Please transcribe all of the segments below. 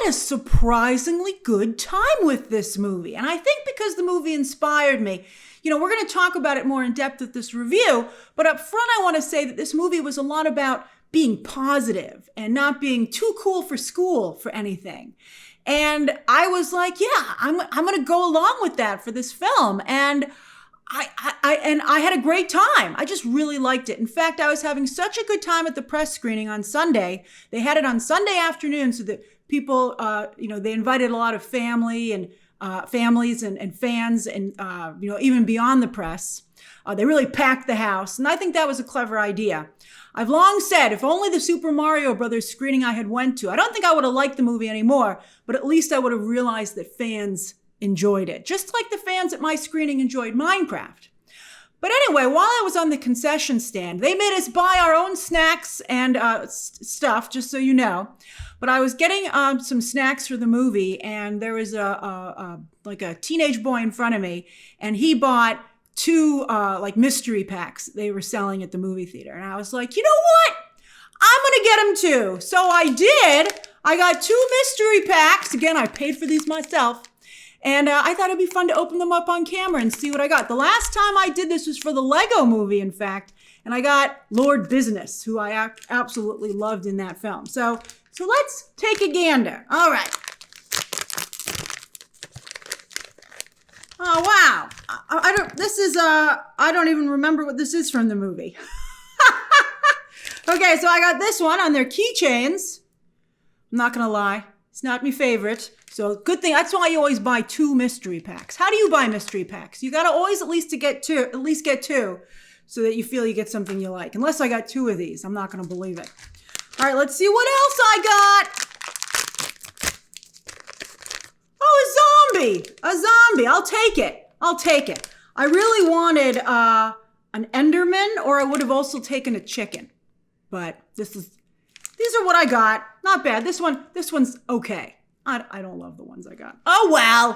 had a surprisingly good time with this movie. And I think because the movie inspired me, we're going to talk about it more in depth with this review, but up front, I want to say that this movie was a lot about being positive and not being too cool for school for anything. And I was like, yeah, I'm going to go along with that for this film. And I had a great time. I just really liked it. In fact, I was having such a good time at the press screening on Sunday. They had it on Sunday afternoon so that people, they invited a lot of families and fans and, even beyond the press. They really packed the house. And I think that was a clever idea. I've long said, if only the Super Mario Brothers screening I had went to, I don't think I would have liked the movie anymore, but at least I would have realized that fans enjoyed it, just like the fans at my screening enjoyed Minecraft. But anyway, while I was on the concession stand, they made us buy our own snacks and stuff, just so you know. But I was getting some snacks for the movie, and there was a teenage boy in front of me, and he bought two mystery packs they were selling at the movie theater. And I was like, you know what? I'm going to get them too. So I did. I got two mystery packs. Again, I paid for these myself. And I thought it'd be fun to open them up on camera and see what I got. The last time I did this was for the Lego movie, in fact. And I got Lord Business, who I absolutely loved in that film. So let's take a gander. All right. Oh, wow. I don't even remember what this is from the movie. Okay, so I got this one on their keychains. I'm not going to lie. It's not my favorite. So good thing. That's why you always buy two mystery packs. How do you buy mystery packs? You got to always at least get two so that you feel you get something you like. Unless I got two of these. I'm not going to believe it. All right, let's see what else I got. Oh, a zombie. I'll take it. I really wanted an Enderman, or I would have also taken a chicken. But these are what I got. Not bad. This one's okay. I don't love the ones I got. Oh, well.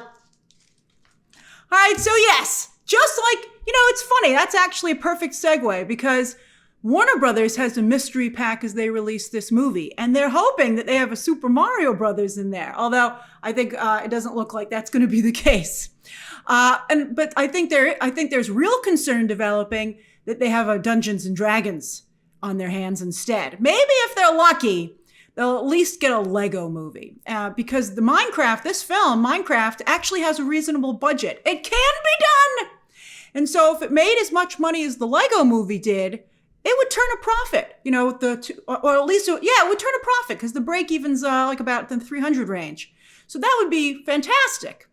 All right, so yes, just like, it's funny. That's actually a perfect segue because Warner Brothers has a mystery pack as they release this movie, and they're hoping that they have a Super Mario Brothers in there. Although I think it doesn't look like that's going to be the case. But I think there's real concern developing that they have a Dungeons and Dragons on their hands instead. Maybe if they're lucky, they'll at least get a Lego movie. Because this film, Minecraft, actually has a reasonable budget. It can be done! And so if it made as much money as the Lego movie did, it would turn a profit, or at least, it would turn a profit because the break-even's about the 300 range. So that would be fantastic.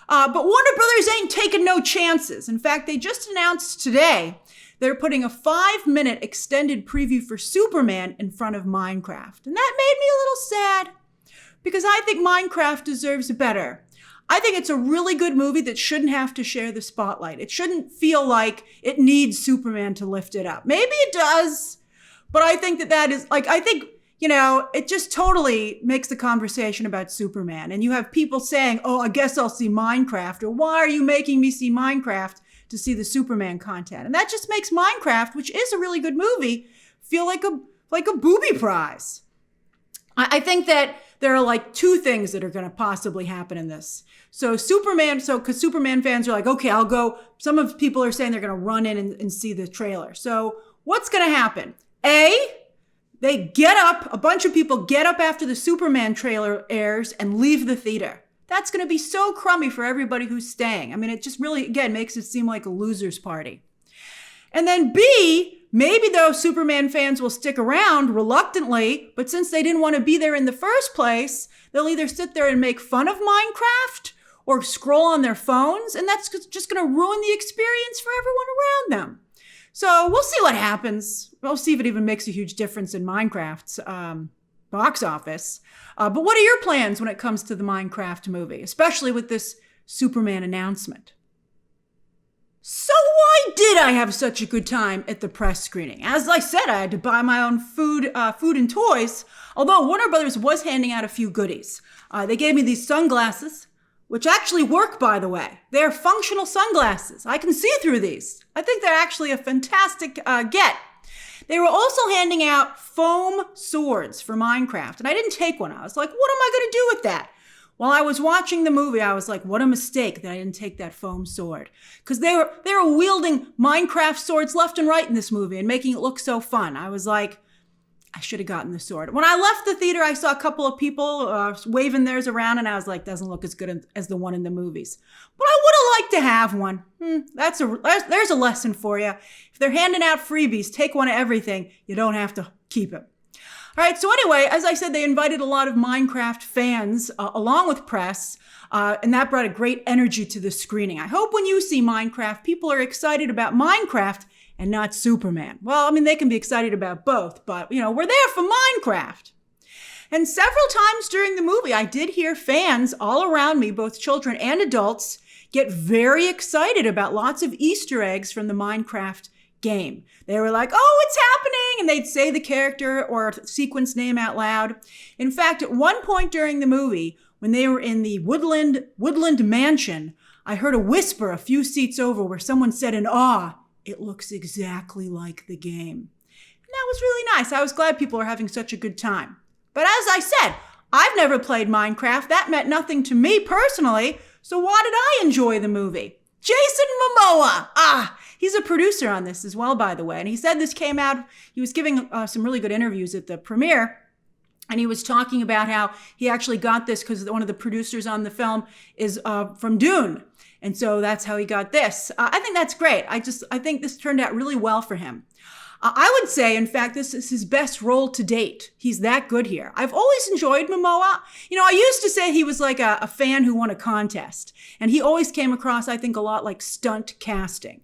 But Warner Brothers ain't taking no chances. In fact, they just announced today they're putting a 5-minute extended preview for Superman in front of Minecraft. And that made me a little sad because I think Minecraft deserves better. I think it's a really good movie that shouldn't have to share the spotlight. It shouldn't feel like it needs Superman to lift it up. Maybe it does, but I think that is it just totally makes the conversation about Superman. And you have people saying, oh, I guess I'll see Minecraft, or why are you making me see Minecraft to see the Superman content? And that just makes Minecraft, which is a really good movie, feel like a booby prize. I think that there are two things that are going to possibly happen in this. Because Superman fans are like, okay, I'll go. Some of people are saying they're going to run in and see the trailer. So what's going to happen? A bunch of people get up after the Superman trailer airs and leave the theater. That's going to be so crummy for everybody who's staying. I mean, it just really, again, makes it seem like a loser's party. And then B, maybe those Superman fans will stick around reluctantly, but since they didn't want to be there in the first place, they'll either sit there and make fun of Minecraft or scroll on their phones, and that's just going to ruin the experience for everyone around them. So we'll see what happens. We'll see if it even makes a huge difference in Minecraft's box office. But what are your plans when it comes to the Minecraft movie, especially with this Superman announcement? So why did I have such a good time at the press screening? As I said, I had to buy my own food and toys, although Warner Brothers was handing out a few goodies. They gave me these sunglasses, which actually work, by the way. They're functional sunglasses. I can see through these. I think they're actually a fantastic get. They were also handing out foam swords for Minecraft, and I didn't take one. I was like, what am I going to do with that? While I was watching the movie, I was like, what a mistake that I didn't take that foam sword. Because they were wielding Minecraft swords left and right in this movie and making it look so fun. I was like, I should have gotten the sword. When I left the theater, I saw a couple of people waving theirs around, and I was like, doesn't look as good as the one in the movies. But I would have liked to have one. There's a lesson for you. If they're handing out freebies, take one of everything. You don't have to keep it. All right, so anyway, as I said, they invited a lot of Minecraft fans along with press, and that brought a great energy to the screening. I hope when you see Minecraft, people are excited about Minecraft and not Superman. Well, I mean, they can be excited about both, but, we're there for Minecraft. And several times during the movie, I did hear fans all around me, both children and adults, get very excited about lots of Easter eggs from the Minecraft game. They were like, oh, it's happening, and they'd say the character or sequence name out loud. In fact, at one point during the movie, when they were in the woodland mansion, I heard a whisper a few seats over where someone said in awe, it looks exactly like the game. And that was really nice. I was glad people were having such a good time. But as I said, I've never played Minecraft. That meant nothing to me personally. So why did I enjoy the movie? Jason Momoa. He's a producer on this as well, by the way. And he said this came out, he was giving some really good interviews at the premiere. And he was talking about how he actually got this because one of the producers on the film is from Dune. And so that's how he got this. I think that's great. I think this turned out really well for him. I would say, in fact, this is his best role to date. He's that good here. I've always enjoyed Momoa. I used to say he was like a fan who won a contest. And he always came across, I think, a lot like stunt casting.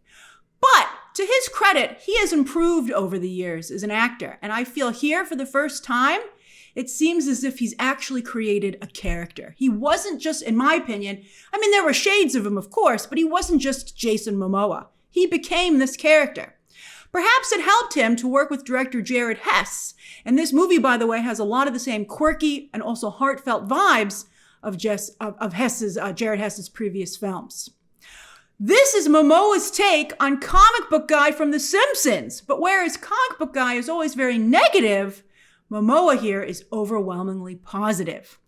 But to his credit, he has improved over the years as an actor. And I feel here for the first time, it seems as if he's actually created a character. He wasn't just, in my opinion, there were shades of him, of course, but he wasn't just Jason Momoa. He became this character. Perhaps it helped him to work with director Jared Hess. And this movie, by the way, has a lot of the same quirky and also heartfelt vibes of Jared Hess's previous films. This is Momoa's take on comic book guy from The Simpsons. But whereas comic book guy is always very negative, Momoa here is overwhelmingly positive.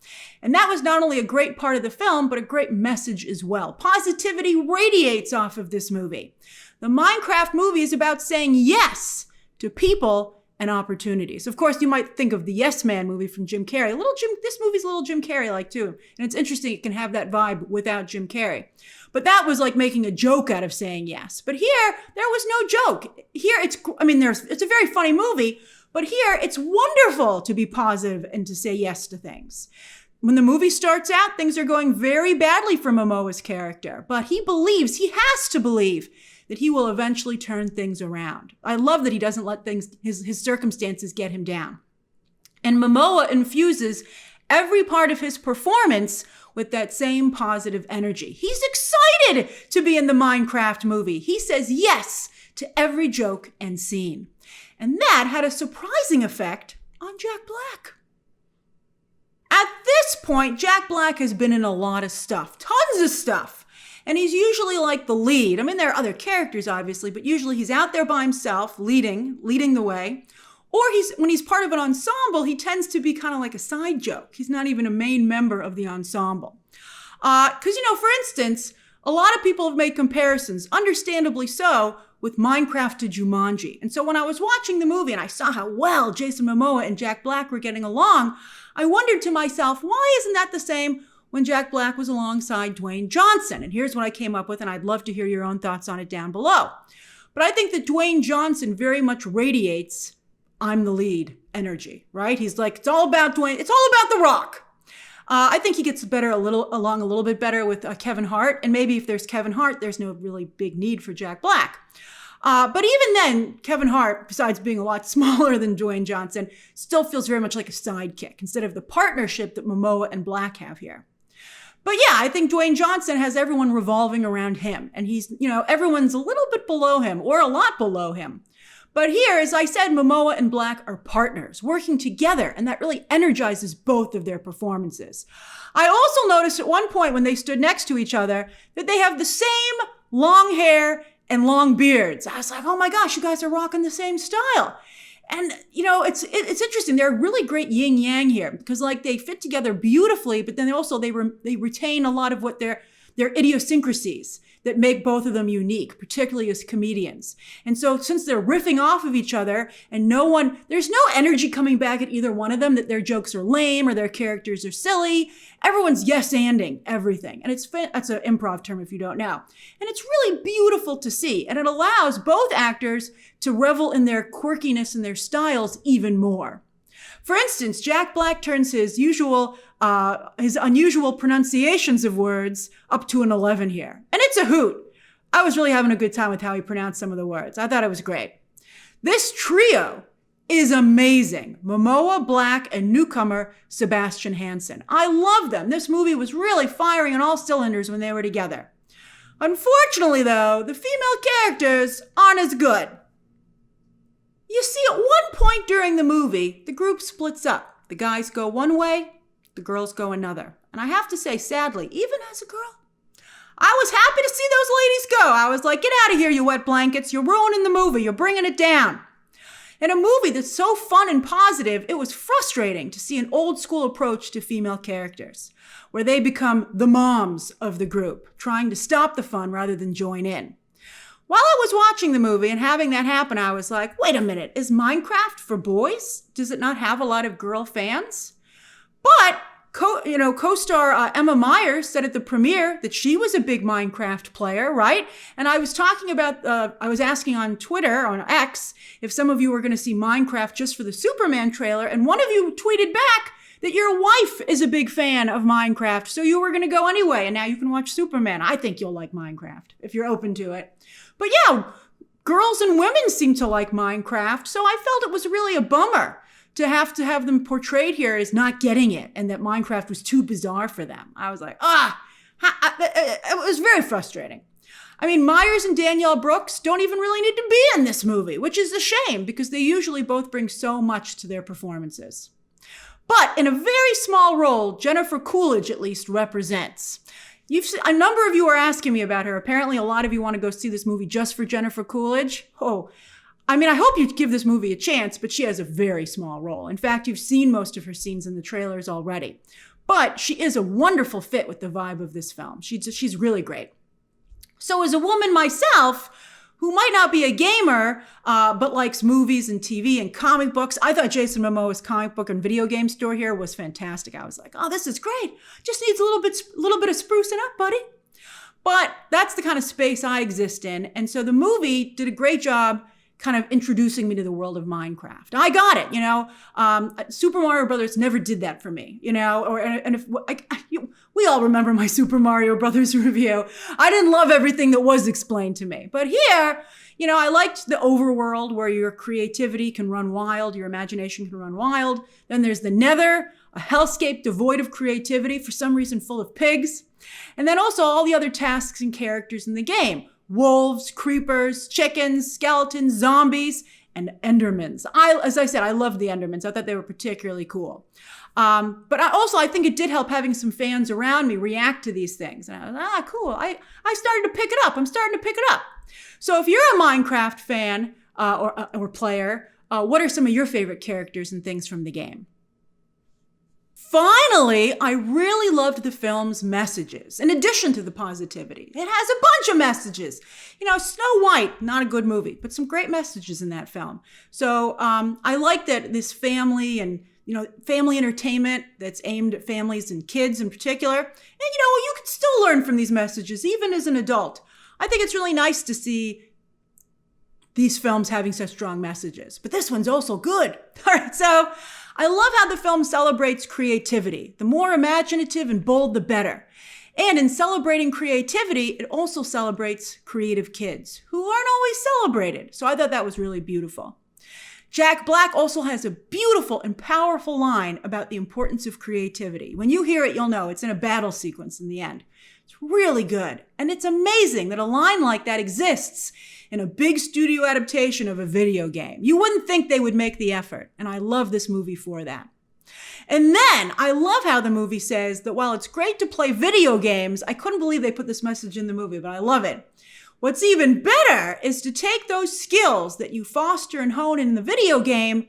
And that was not only a great part of the film, but a great message as well. Positivity radiates off of this movie. The Minecraft movie is about saying yes to people and opportunities. Of course, you might think of the Yes Man movie from Jim Carrey. This movie's a little Jim Carrey-like too. And it's interesting it can have that vibe without Jim Carrey. But that was like making a joke out of saying yes. But here, there was no joke. Here, it's a very funny movie, but here, it's wonderful to be positive and to say yes to things. When the movie starts out, things are going very badly for Momoa's character, but he has to believe that he will eventually turn things around. I love that he doesn't let his circumstances get him down. And Momoa infuses every part of his performance with that same positive energy. He's excited to be in the Minecraft movie. He says yes to every joke and scene. And that had a surprising effect on Jack Black. At this point, Jack Black has been in a lot of stuff, tons of stuff. And he's usually like the lead. There are other characters, obviously, but usually he's out there by himself, leading the way. Or when he's part of an ensemble, he tends to be kind of like a side joke. He's not even a main member of the ensemble. Because, for instance, a lot of people have made comparisons, understandably so, with Minecraft to Jumanji. And so when I was watching the movie and I saw how well Jason Momoa and Jack Black were getting along, I wondered to myself, why isn't that the same when Jack Black was alongside Dwayne Johnson? And here's what I came up with, and I'd love to hear your own thoughts on it down below. But I think that Dwayne Johnson very much radiates, I'm the lead energy, right? He's like, it's all about Dwayne, it's all about The Rock. I think he gets along a little bit better with Kevin Hart. And maybe if there's Kevin Hart, there's no really big need for Jack Black. But even then, Kevin Hart, besides being a lot smaller than Dwayne Johnson, still feels very much like a sidekick instead of the partnership that Momoa and Black have here. But yeah, I think Dwayne Johnson has everyone revolving around him. And he's, everyone's a little bit below him or a lot below him. But here, as I said, Momoa and Black are partners working together, and that really energizes both of their performances. I also noticed at one point when they stood next to each other that they have the same long hair and long beards. I was like, oh my gosh, you guys are rocking the same style. And, you know, it's interesting. They're really great yin yang here because like they fit together beautifully, but then they retain a lot of what their idiosyncrasies that make both of them unique, particularly as comedians. And so since they're riffing off of each other and there's no energy coming back at either one of them that their jokes are lame or their characters are silly. Everyone's yes-anding everything. And that's an improv term if you don't know. And it's really beautiful to see. And it allows both actors to revel in their quirkiness and their styles even more. For instance, Jack Black turns his unusual pronunciations of words up to an 11 here. And it's a hoot. I was really having a good time with how he pronounced some of the words. I thought it was great. This trio is amazing. Momoa, Black, and newcomer Sebastian Hansen. I love them. This movie was really firing on all cylinders when they were together. Unfortunately, though, the female characters aren't as good. You see, at one point during the movie, the group splits up. The guys go one way, the girls go another. And I have to say, sadly, even as a girl, I was happy to see those ladies go. I was like, get out of here, you wet blankets. You're ruining the movie. You're bringing it down. In a movie that's so fun and positive, it was frustrating to see an old school approach to female characters, where they become the moms of the group, trying to stop the fun rather than join in. While I was watching the movie and having that happen, I was like, wait a minute, is Minecraft for boys? Does it not have a lot of girl fans? But co-star Emma Myers said at the premiere that she was a big Minecraft player, right? And I was I was asking on Twitter, on X, if some of you were going to see Minecraft just for the Superman trailer, and one of you tweeted back that your wife is a big fan of Minecraft, so you were going to go anyway, and now you can watch Superman. I think you'll like Minecraft if you're open to it. But yeah, girls and women seem to like Minecraft, so I felt it was really a bummer to have them portrayed here as not getting it and that Minecraft was too bizarre for them. I was like, it was very frustrating. I mean, Myers and Danielle Brooks don't even really need to be in this movie, which is a shame because they usually both bring so much to their performances. But in a very small role, Jennifer Coolidge at least represents. A number of you are asking me about her. Apparently, a lot of you want to go see this movie just for Jennifer Coolidge. I mean, I hope you give this movie a chance, but she has a very small role. In fact, you've seen most of her scenes in the trailers already. But she is a wonderful fit with the vibe of this film. She's really great. So as a woman myself, who might not be a gamer, but likes movies and TV and comic books, I thought Jason Momoa's comic book and video game store here was fantastic. I was like, oh, this is great. Just needs a little bit of sprucing up, buddy. But that's the kind of space I exist in. And so the movie did a great job kind of introducing me to the world of Minecraft. I got it, Super Mario Brothers never did that for me, we all remember my Super Mario Brothers review. I didn't love everything that was explained to me. But here, I liked the overworld where your creativity can run wild, your imagination can run wild. Then there's the Nether, a hellscape devoid of creativity, for some reason full of pigs. And then also all the other tasks and characters in the game. Wolves, creepers, chickens, skeletons, zombies, and Endermans. As I said, I loved the Endermans. I thought they were particularly cool. But I think it did help having some fans around me react to these things. And I was, cool. I started to pick it up. I'm starting to pick it up. So if you're a Minecraft fan or player, what are some of your favorite characters and things from the game? Finally, I really loved the film's messages, in addition to the positivity. It has a bunch of messages. Snow White, not a good movie, but some great messages in that film. So I like that this family and, family entertainment that's aimed at families and kids in particular. And, you can still learn from these messages, even as an adult. I think it's really nice to see these films having such strong messages. But this one's also good. All right, so I love how the film celebrates creativity. The more imaginative and bold, the better. And in celebrating creativity, it also celebrates creative kids who aren't always celebrated. So I thought that was really beautiful. Jack Black also has a beautiful and powerful line about the importance of creativity. When you hear it, you'll know it's in a battle sequence in the end. It's really good. And it's amazing that a line like that exists in a big studio adaptation of a video game. You wouldn't think they would make the effort. And I love this movie for that. And then I love how the movie says that while it's great to play video games, I couldn't believe they put this message in the movie, but I love it. What's even better is to take those skills that you foster and hone in the video game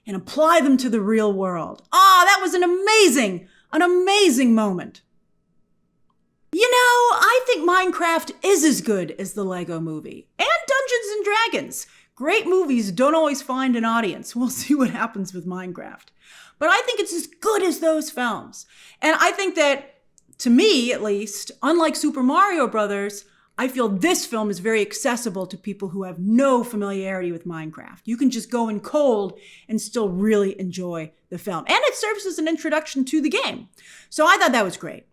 and apply them to the real world. That was an amazing moment. You know, I think Minecraft is as good as the Lego Movie and Dungeons and Dragons. Great movies don't always find an audience. We'll see what happens with Minecraft. But I think it's as good as those films. And I think that, to me at least, unlike Super Mario Brothers, I feel this film is very accessible to people who have no familiarity with Minecraft. You can just go in cold and still really enjoy the film. And it serves as an introduction to the game. So I thought that was great.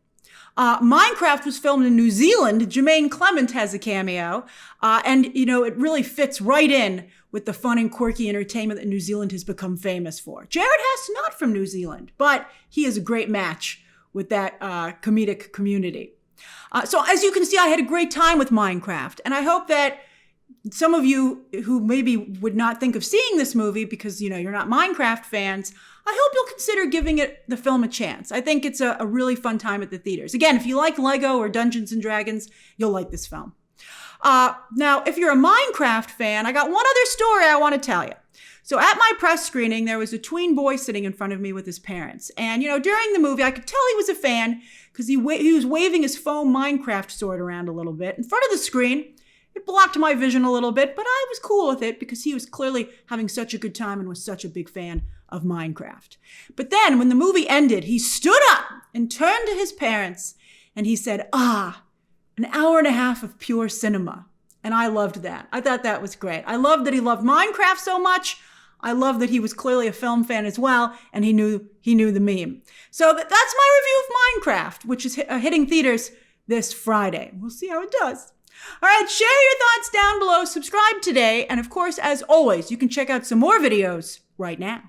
Minecraft was filmed in New Zealand. Jermaine Clement has a cameo. And, you know, it really fits right in with the fun and quirky entertainment that New Zealand has become famous for. Jared Hess, not from New Zealand, but he is a great match with that comedic community. So as you can see, I had a great time with Minecraft. And I hope that some of you who maybe would not think of seeing this movie because, you know, you're not Minecraft fans, I hope you'll consider giving the film a chance. I think it's a really fun time at the theaters. Again, if you like Lego or Dungeons and Dragons, you'll like this film. Now, if you're a Minecraft fan, I got one other story I want to tell you. So at my press screening, there was a tween boy sitting in front of me with his parents. And, you know, during the movie, I could tell he was a fan because he was waving his foam Minecraft sword around a little bit in front of the screen. It blocked my vision a little bit, but I was cool with it because he was clearly having such a good time and was such a big fan of Minecraft. But then when the movie ended, he stood up and turned to his parents and he said, an hour and a half of pure cinema. And I loved that. I thought that was great. I loved that he loved Minecraft so much. I love that he was clearly a film fan as well, and he knew the meme. So that's my review of Minecraft, which is hitting theaters this Friday. We'll see how it does. All right, share your thoughts down below, subscribe today, and of course, as always, you can check out some more videos right now.